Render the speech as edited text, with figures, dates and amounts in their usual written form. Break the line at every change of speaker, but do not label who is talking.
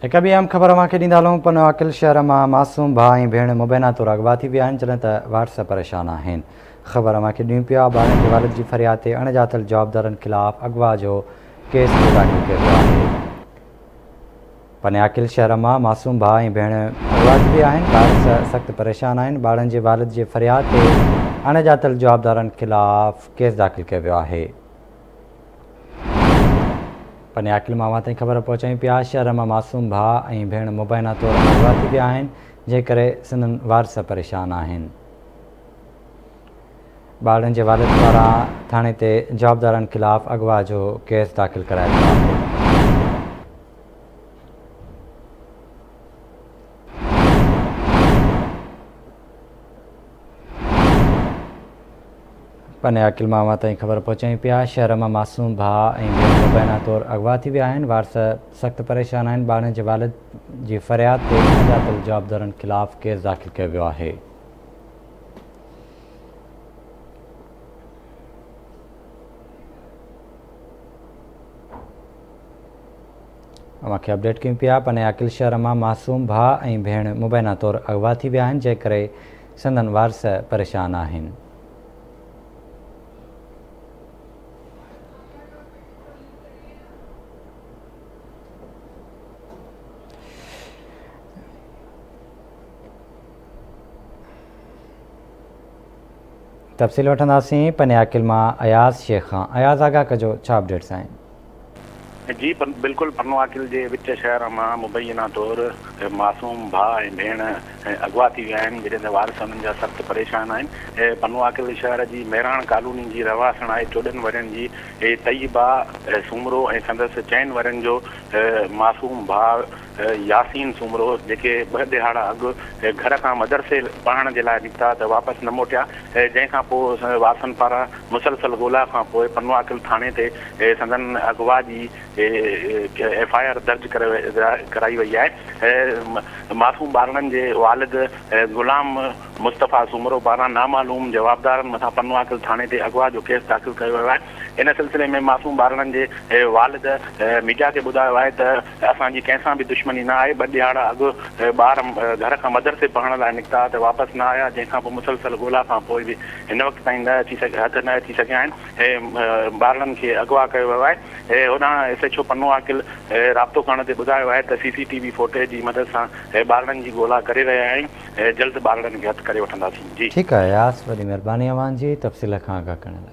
एक ॿी अहम ख़बर मां ॾींदा हलूं। पनवाकिल शहर में मासूम भाउ ऐं भेण मुबैना तौर अगवा थी विया आहिनि, जॾहिं त वारस परेशान आहिनि। ख़बर मां ॾियूं पिया ॿारनि जे वालिद जी फरियाद ते अणॼातल जवाबदारनि ख़िलाफ़ अगवा जो केस दाख़िल कयो वियो आहे। पनवाकिल शहर में मासूम भाउ ऐं भेण अगवा थी विया आहिनि। वारस सख़्तु परेशान आहिनि। ॿारनि जे वालिद जे फरियाद ते अणॼातल जवाबदारनि ख़िलाफ़ केस दाख़िल कयो वियो आहे। पनवाकिल मां ताईं ख़बर पहुचायूं पिया। शहर में मासूम भाउ ऐं भेण मुबैना तौर अगवा थी विया आहिनि, जंहिं करे संदन वारस परेशान आहिनि। ॿारनि जे वालिद पारां थाणे ते जवाबदारनि ख़िलाफ़ अगवा जो केस दाख़िल करायो वियो आहे। पनवाकिल मां ताईं ख़बर पहुचायूं पिया। शहर में मासूम भाउ ऐं भेण मुबैना तौर अगवा थी विया आहिनि। वारस सख़्तु परेशान आहिनि। ॿारनि जे वालिद जी फरियाद ते अणॼातल जवाबदारनि ख़िलाफ़ केस दाख़िल कयो वियो आहे। मूंखे अपडेट कयूं पिया। पनवाकिल शहर में मासूम भाउ ऐं भेण मुबैना तौर अगवा थी विया आहिनि, जंहिं करे संदन वारस परेशान आहिनि। तफ़सील वठंदासीं पनवाकिल मां अयाज़ शेख खां। अयाज़ आगा कजो, छा अपडेट्स आहिनि?
जी बिल्कुल पनवाकिल के विच शहर में मुबैना तौर मासूम भाउ ऐं भेण अगवा थी विया आहिनि, जॾहिं त वारस उन्हनि जा सख़्तु परेशान आहिनि। पनवाकिल शहर की मेहरान कॉलोनी की रवासण आहे 14 वरनि जी तय्यबा सूमरो ऐं संदसि 4 वरनि जो मासूम भाउ यासीन सूमरो, जेके 2 दिहाड़ा अॻु घर खां मदरसे पढ़ण जे लाइ निकिता त वापसि न मोटिया। जंहिंखां पोइ वारसनि पारां मुसलसल ॻोल्हा खां पोइ पनवाकिल थाणे ते संदन अगवा जी FIR दर्ज कराई वई आहे। मासूम ॿारनि जे वालिद गुलाम मुस्तफ़ा सूमरो पारां नामालूम जवाबदारनि मथां पनवाकिल थाणे ते अगवा जो केस दाख़िल कयो वियो आहे। इन सिलसिले में मासूम ॿारनि जे वालिद मीडिया खे ॿुधायो आहे त असांजी कंहिंसां बि दुश्मनी न आहे। 2 दिहाड़ा अॻु ॿार घर खां मदरसे पढ़ण लाइ निकिता त वापसि न आया, जंहिंखां पोइ मुसलसल ॻोल्हा खां पोइ बि हिन वक़्त ताईं हथ न अची सघिया आहिनि। ॿारनि खे अगवा कयो वियो आहे। होॾां SHO पनवाकिल राब्तो करण ते ॿुधायो आहे त CCTV फुटेज जी मदद सां ॿारनि जी ॻोल्हा करे रहिया आहियूं। जल्द ॿारनि खे हथु करे वठंदासीं। जी
ठीकु आहे अयाज़, वॾी महिरबानी अव्हां जी तफ़सील खां आगाह करण लाइ।